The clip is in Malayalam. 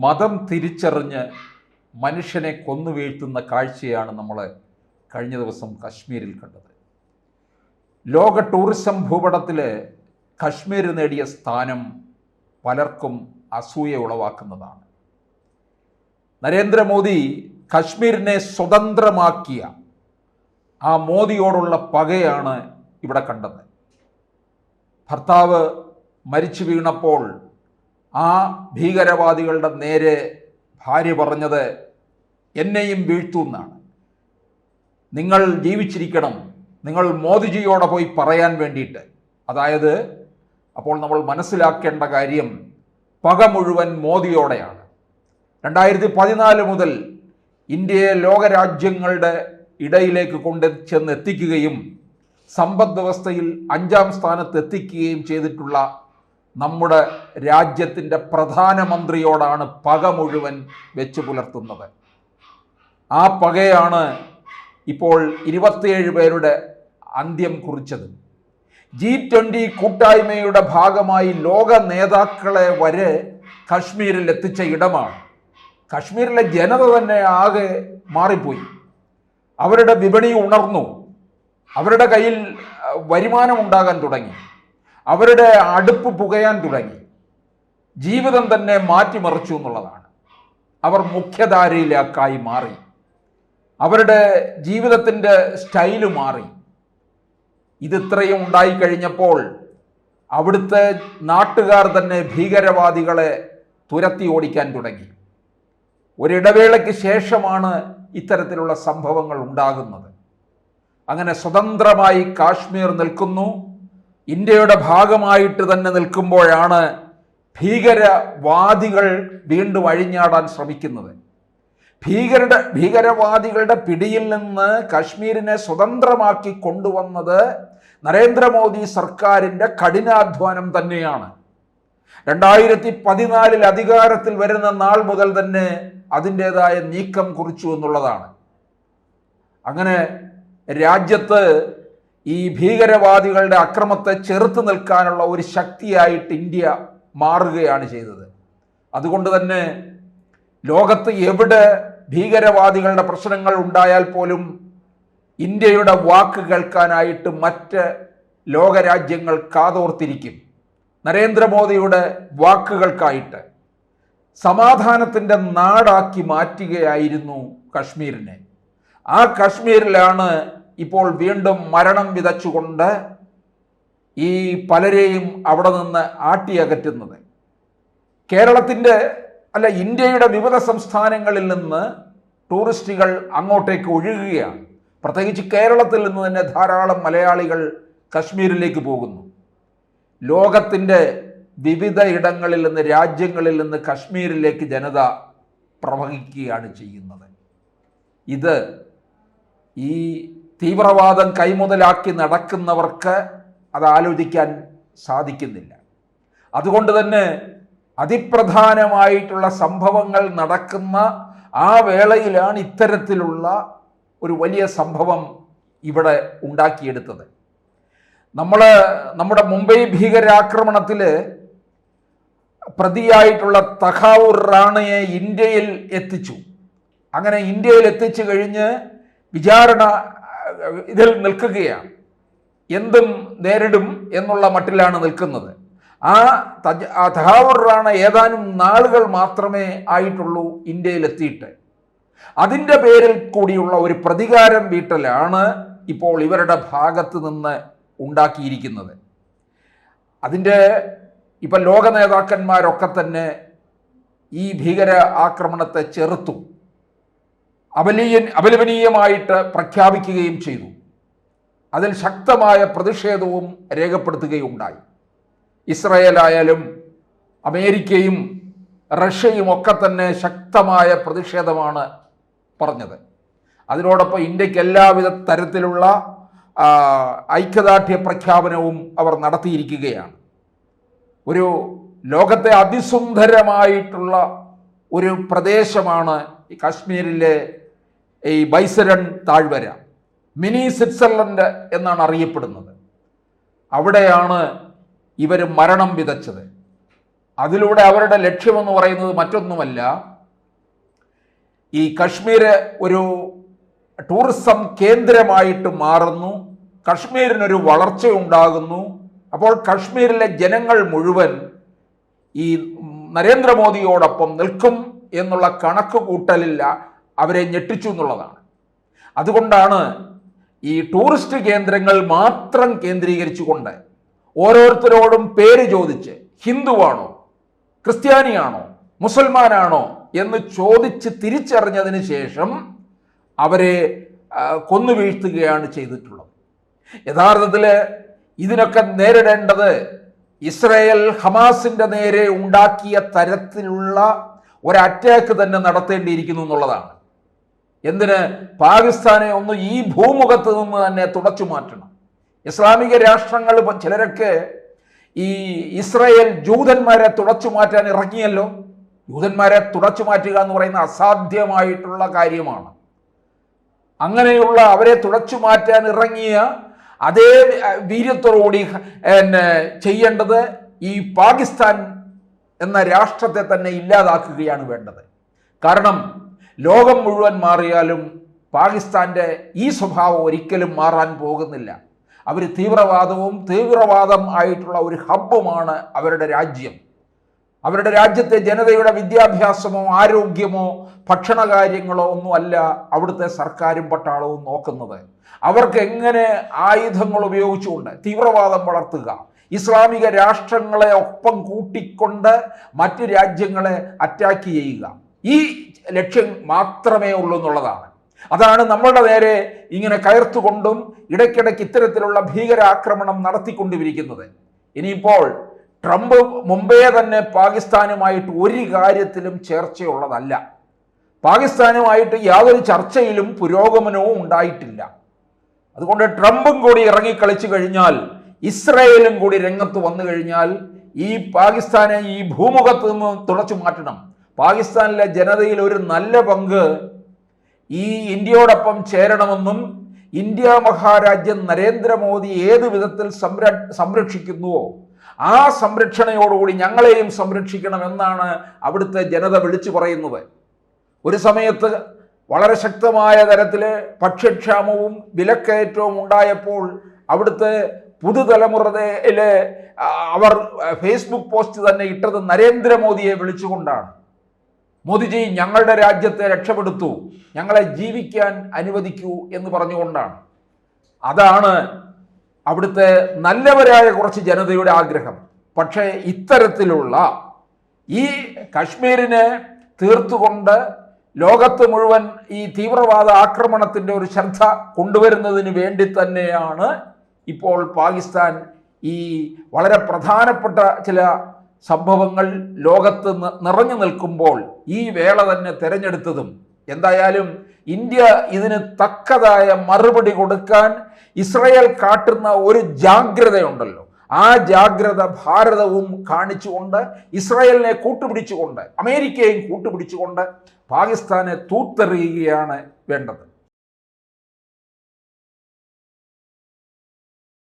മതം തിരിച്ചറിഞ്ഞ് മനുഷ്യനെ കൊന്നുവീഴ്ത്തുന്ന കാഴ്ചയാണ് നമ്മൾ കഴിഞ്ഞ ദിവസം കശ്മീരിൽ കണ്ടത്. ലോക ടൂറിസം ഭൂപടത്തിൽ കശ്മീർ നേടിയ സ്ഥാനം പലർക്കും അസൂയ ഉളവാക്കുന്നതാണ്. നരേന്ദ്രമോദി കശ്മീരിനെ സ്വതന്ത്രമാക്കിയ ആ മോദിയോടുള്ള പകയാണ് ഇവിടെ കണ്ടത്. ഭർത്താവ് മരിച്ചു വീണപ്പോൾ ആ ഭീകരവാദികളുടെ നേരെ ഭാര്യ പറഞ്ഞത് എന്നെയും വീഴ്ത്തുമെന്നാണ്. നിങ്ങൾ ജീവിച്ചിരിക്കണം, നിങ്ങൾ മോദിജിയോടെ പോയി പറയാൻ വേണ്ടിയിട്ട്. അതായത് അപ്പോൾ നമ്മൾ മനസ്സിലാക്കേണ്ട കാര്യം പക മുഴുവൻ മോദിയോടെയാണ്. 2014 മുതൽ ഇന്ത്യയെ ലോകരാജ്യങ്ങളുടെ ഇടയിലേക്ക് ചെന്നെത്തിക്കുകയും സമ്പദ് വ്യവസ്ഥയിൽ 5ാം സ്ഥാനത്ത് എത്തിക്കുകയും ചെയ്തിട്ടുള്ള നമ്മുടെ രാജ്യത്തിൻ്റെ പ്രധാനമന്ത്രിയോടാണ് പക മുഴുവൻ വെച്ച് പുലർത്തുന്നത്. ആ പകയാണ് ഇപ്പോൾ 27 പേരുടെ അന്ത്യം കുറിച്ചത്. G20 കൂട്ടായ്മയുടെ ഭാഗമായി ലോക നേതാക്കളെ വരെ കശ്മീരിൽ എത്തിച്ച ഇടമാണ്. കശ്മീരിലെ ജനത തന്നെ ആകെ മാറിപ്പോയി. അവരുടെ വിപണി ഉണർന്നു, അവരുടെ കയ്യിൽ വരുമാനം ഉണ്ടാകാൻ തുടങ്ങി, അവരുടെ അടുപ്പ് പുകയാൻ തുടങ്ങി, ജീവിതം തന്നെ മാറ്റിമറിച്ചു എന്നുള്ളതാണ്. അവർ മുഖ്യധാരയിലേക്കായി മാറി, അവരുടെ ജീവിതത്തിൻ്റെ സ്റ്റൈല് മാറി. ഇതിത്രയും ഉണ്ടായിക്കഴിഞ്ഞപ്പോൾ അവിടുത്തെ നാട്ടുകാർ തന്നെ ഭീകരവാദികളെ തുരത്തി ഓടിക്കാൻ തുടങ്ങി. ഒരിടവേളയ്ക്ക് ശേഷമാണ് ഇത്തരത്തിലുള്ള സംഭവങ്ങൾ ഉണ്ടാകുന്നത്. അങ്ങനെ സ്വതന്ത്രമായി കാശ്മീർ നിൽക്കുന്നു. ഇന്ത്യയുടെ ഭാഗമായിട്ട് തന്നെ നിൽക്കുമ്പോഴാണ് ഭീകരവാദികൾ വീണ്ടും അഴിഞ്ഞാടാൻ ശ്രമിക്കുന്നത്. ഭീകരവാദികളുടെ പിടിയിൽ നിന്ന് കശ്മീരിനെ സ്വതന്ത്രമാക്കി കൊണ്ടുവന്നത് നരേന്ദ്രമോദി സർക്കാരിൻ്റെ കഠിനാധ്വാനം തന്നെയാണ്. 2014 അധികാരത്തിൽ വരുന്ന നാൾ മുതൽ തന്നെ അതിൻ്റെതായ നീക്കം കുറിച്ചു എന്നുള്ളതാണ്. അങ്ങനെ രാജ്യത്ത് ഈ ഭീകരവാദികളുടെ അക്രമത്തെ ചെറുത്ത് നിൽക്കാനുള്ള ഒരു ശക്തിയായിട്ട് ഇന്ത്യ മാറുകയാണ് ചെയ്തത്. അതുകൊണ്ട് തന്നെ ലോകത്ത് എവിടെ ഭീകരവാദികളുടെ പ്രശ്നങ്ങൾ ഉണ്ടായാൽ പോലും ഇന്ത്യയുടെ വാക്ക് കേൾക്കാനായിട്ട് മറ്റ് ലോകരാജ്യങ്ങൾ കാതോർത്തിരിക്കും. നരേന്ദ്രമോദിയുടെ വാക്കുകൾക്കായിട്ട് സമാധാനത്തിൻ്റെ നാടാക്കി മാറ്റുകയായിരുന്നു കശ്മീരിനെ. ആ കശ്മീരിലാണ് ഇപ്പോൾ വീണ്ടും മരണം വിതച്ചുകൊണ്ട് ഈ പലരെയും അവിടെ നിന്ന് ആട്ടിയകറ്റുന്നത്. ഇന്ത്യയുടെ വിവിധ സംസ്ഥാനങ്ങളിൽ നിന്ന് ടൂറിസ്റ്റുകൾ അങ്ങോട്ടേക്ക് ഒഴുകുകയാണ്. പ്രത്യേകിച്ച് കേരളത്തിൽ നിന്ന് തന്നെ ധാരാളം മലയാളികൾ കശ്മീരിലേക്ക് പോകുന്നു. ലോകത്തിൻ്റെ വിവിധ ഇടങ്ങളിൽ നിന്ന്, രാജ്യങ്ങളിൽ നിന്ന് കശ്മീരിലേക്ക് ജനത പ്രവഹിക്കുകയാണ് ചെയ്യുന്നത്. ഇത് ഈ തീവ്രവാദം കൈമുതലാക്കി നടക്കുന്നവർക്ക് അത് ആലോചിക്കാൻ സാധിക്കുന്നില്ല. അതുകൊണ്ട് തന്നെ അതിപ്രധാനമായിട്ടുള്ള സംഭവങ്ങൾ നടക്കുന്ന ആ വേളയിലാണ് ഇത്തരത്തിലുള്ള ഒരു വലിയ സംഭവം ഇവിടെ ഉണ്ടാക്കിയെടുത്തത്. നമ്മുടെ മുംബൈ ഭീകരാക്രമണത്തിൽ പ്രതിയായിട്ടുള്ള തഹാവൂർ റാണയെ ഇന്ത്യയിൽ എത്തിച്ചു. അങ്ങനെ ഇന്ത്യയിൽ എത്തിച്ചു കഴിഞ്ഞ് വിചാരണ ഇതിൽ നിൽക്കുകയാണ്. എന്തും നേരിടും എന്നുള്ള മട്ടിലാണ് നിൽക്കുന്നത്. ആ തഹാവൂർ റാണ ഏതാനും നാളുകൾ മാത്രമേ ആയിട്ടുള്ളൂ ഇന്ത്യയിൽ എത്തിയിട്ട്. അതിൻ്റെ പേരിൽ കൂടിയുള്ള ഒരു പ്രതികാരം വീട്ടലാണ് ഇപ്പോൾ ഇവരുടെ ഭാഗത്ത് നിന്ന് ഉണ്ടാക്കിയിരിക്കുന്നത്. അതിൻ്റെ ഇപ്പം ലോക നേതാക്കന്മാരൊക്കെ തന്നെ ഈ ഭീകര ആക്രമണത്തെ ചെറുത്തു, അപലപനീയമായിട്ട് പ്രഖ്യാപിക്കുകയും ചെയ്തു. അതിൽ ശക്തമായ പ്രതിഷേധവും രേഖപ്പെടുത്തുകയുണ്ടായി. ഇസ്രായേലായാലും അമേരിക്കയും റഷ്യയും ഒക്കെ തന്നെ ശക്തമായ പ്രതിഷേധമാണ് പറഞ്ഞത്. അതിനോടൊപ്പം ഇന്ത്യക്ക് എല്ലാവിധ തരത്തിലുള്ള ഐക്യദാർഢ്യ പ്രഖ്യാപനവും അവർ നടത്തിയിരിക്കുകയാണ്. ഒരു ലോകത്തെ അതിസുന്ദരമായിട്ടുള്ള ഒരു പ്രദേശമാണ് ഈ കാശ്മീരിലെ ഈ ബൈസരൺ താഴ്വര. മിനി സ്വിറ്റ്സർലൻഡ് എന്നാണ് അറിയപ്പെടുന്നത്. അവിടെയാണ് ഇവർ മരണം വിതച്ചത്. അതിലൂടെ അവരുടെ ലക്ഷ്യമെന്ന് പറയുന്നത് മറ്റൊന്നുമല്ല, ഈ കശ്മീർ ഒരു ടൂറിസം കേന്ദ്രമായിട്ട് മാറുന്നു, കശ്മീരിനൊരു വളർച്ച ഉണ്ടാകുന്നു. അപ്പോൾ കശ്മീരിലെ ജനങ്ങൾ മുഴുവൻ ഈ നരേന്ദ്രമോദിയോടൊപ്പം നിൽക്കും എന്നുള്ള കണക്ക് കൂട്ടലില്ല അവരെ ഞെട്ടിച്ചു എന്നുള്ളതാണ്. അതുകൊണ്ടാണ് ഈ ടൂറിസ്റ്റ് കേന്ദ്രങ്ങൾ മാത്രം കേന്ദ്രീകരിച്ചുകൊണ്ട് ഓരോരുത്തരോടും പേര് ചോദിച്ച് ഹിന്ദുവാണോ, ക്രിസ്ത്യാനിയാണോ, മുസൽമാനാണോ എന്ന് ചോദിച്ച് തിരിച്ചറിഞ്ഞതിന് ശേഷം അവരെ കൊന്നു വീഴ്ത്തുകയാണ് ചെയ്തിട്ടുള്ളത്. യഥാർത്ഥത്തിൽ ഇതിനൊക്കെ നേരിടേണ്ടത് ഇസ്രായേൽ ഹമാസിൻ്റെ നേരെ ഉണ്ടാക്കിയ തരത്തിലുള്ള ഒരു അറ്റാക്ക് തന്നെ നടത്തേണ്ടിയിരിക്കുന്നു എന്നുള്ളതാണ്. എന്തിന്? പാകിസ്ഥാനെ ഒന്ന് ഈ ഭൂമുഖത്ത് നിന്ന് തന്നെ തുടച്ചു മാറ്റണം. ഇസ്ലാമിക രാഷ്ട്രങ്ങൾ ചിലരൊക്കെ ഈ ഇസ്രായേൽ ജൂതന്മാരെ തുടച്ചു മാറ്റാൻ ഇറങ്ങിയല്ലോ. ജൂതന്മാരെ തുടച്ചു മാറ്റുക എന്ന് പറയുന്ന അസാധ്യമായിട്ടുള്ള കാര്യമാണ്. അങ്ങനെയുള്ള അവരെ തുടച്ചു മാറ്റാൻ ഇറങ്ങിയ അതേ വീര്യത്തോടുകൂടി ചെയ്യേണ്ടത് ഈ പാകിസ്ഥാൻ എന്ന രാഷ്ട്രത്തെ തന്നെ ഇല്ലാതാക്കുകയാണ് വേണ്ടത്. കാരണം ലോകം മുഴുവൻ മാറിയാലും പാകിസ്ഥാൻ്റെ ഈ സ്വഭാവം ഒരിക്കലും മാറാൻ പോകുന്നില്ല. അവർ തീവ്രവാദം ആയിട്ടുള്ള ഒരു ഹബ്ബുമാണ് അവരുടെ രാജ്യം. അവരുടെ രാജ്യത്തെ ജനതയുടെ വിദ്യാഭ്യാസമോ ആരോഗ്യമോ ഭക്ഷണകാര്യങ്ങളോ ഒന്നുമല്ല അവിടുത്തെ സർക്കാരും പട്ടാളവും നോക്കുന്നത്. അവർക്ക് എങ്ങനെ ആയുധങ്ങൾ ഉപയോഗിച്ചുകൊണ്ട് തീവ്രവാദം വളർത്തുക, ഇസ്ലാമിക രാഷ്ട്രങ്ങളെ ഒപ്പം കൂട്ടിക്കൊണ്ട് മറ്റ് രാജ്യങ്ങളെ അറ്റാക്ക് ചെയ്യുക, ഈ ലക്ഷ്യം മാത്രമേ ഉള്ളൂ എന്നുള്ളതാണ്. അതാണ് നമ്മളുടെ നേരെ ഇങ്ങനെ കയർത്തുകൊണ്ടും ഇടയ്ക്കിടയ്ക്ക് ഇത്തരത്തിലുള്ള ഭീകരാക്രമണം നടത്തിക്കൊണ്ടിരിക്കുന്നത്. ഇനിയിപ്പോൾ ട്രംപ് മുമ്പേ തന്നെ പാകിസ്ഥാനുമായിട്ട് ഒരു കാര്യത്തിലും ചേർച്ചയുള്ളതല്ല. പാകിസ്ഥാനുമായിട്ട് യാതൊരു ചർച്ചയിലും പുരോഗമനവും ഉണ്ടായിട്ടില്ല. അതുകൊണ്ട് ട്രംപും കൂടി ഇറങ്ങിക്കളിച്ചു കഴിഞ്ഞാൽ, ഇസ്രായേലും കൂടി രംഗത്ത് വന്നു കഴിഞ്ഞാൽ ഈ പാകിസ്ഥാനെ ഈ ഭൂമുഖത്ത് നിന്ന് തുടച്ചു മാറ്റണം. പാകിസ്ഥാനിലെ ജനതയിൽ ഒരു നല്ല പങ്ക് ഈ ഇന്ത്യയോടൊപ്പം ചേരണമെന്നും ഇന്ത്യ മഹാരാജ്യം നരേന്ദ്രമോദി ഏത് വിധത്തിൽ സംരക്ഷിക്കുന്നുവോ ആ സംരക്ഷണയോടുകൂടി ഞങ്ങളെയും സംരക്ഷിക്കണമെന്നാണ് അവിടുത്തെ ജനത വിളിച്ചു പറയുന്നത്. ഒരു സമയത്ത് വളരെ ശക്തമായ തരത്തിൽ ഭക്ഷ്യക്ഷാമവും വിലക്കയറ്റവും ഉണ്ടായപ്പോൾ അവിടുത്തെ പുതുതലമുറയിലെ അവർ ഫേസ്ബുക്ക് പോസ്റ്റ് തന്നെ ഇട്ടത് നരേന്ദ്രമോദിയെ വിളിച്ചുകൊണ്ടാണ്. മോദിജി ഞങ്ങളുടെ രാജ്യത്തെ രക്ഷപ്പെടുത്തൂ, ഞങ്ങളെ ജീവിക്കാൻ അനുവദിക്കൂ എന്ന് പറഞ്ഞുകൊണ്ടാണ്. അതാണ് അവിടുത്തെ നല്ലവരായ കുറച്ച് ജനതയുടെ ആഗ്രഹം. പക്ഷേ ഇത്തരത്തിലുള്ള ഈ കശ്മീരിനെ തീർത്തുകൊണ്ട് ലോകത്ത് മുഴുവൻ ഈ തീവ്രവാദ ആക്രമണത്തിൻ്റെ ഒരു ശ്രദ്ധ കൊണ്ടുവരുന്നതിന് വേണ്ടി തന്നെയാണ് ഇപ്പോൾ പാകിസ്ഥാൻ ഈ വളരെ പ്രധാനപ്പെട്ട ചില സംഭവങ്ങൾ ലോകത്ത് നിറഞ്ഞു നിൽക്കുമ്പോൾ ഈ വേള തന്നെ തിരഞ്ഞെടുത്തതും. എന്തായാലും ഇന്ത്യ ഇതിന് തക്കതായ മറുപടി കൊടുക്കാൻ ഇസ്രായേൽ കാട്ടുന്ന ഒരു ജാഗ്രതയുണ്ടല്ലോ, ആ ജാഗ്രത ഭാരതവും കാണിച്ചുകൊണ്ട് ഇസ്രായേലിനെ കൂട്ടുപിടിച്ചുകൊണ്ട് അമേരിക്കയും കൂട്ടുപിടിച്ചുകൊണ്ട് പാകിസ്ഥാനെ തൂത്തെറിയുകയാണ് വേണ്ടത്.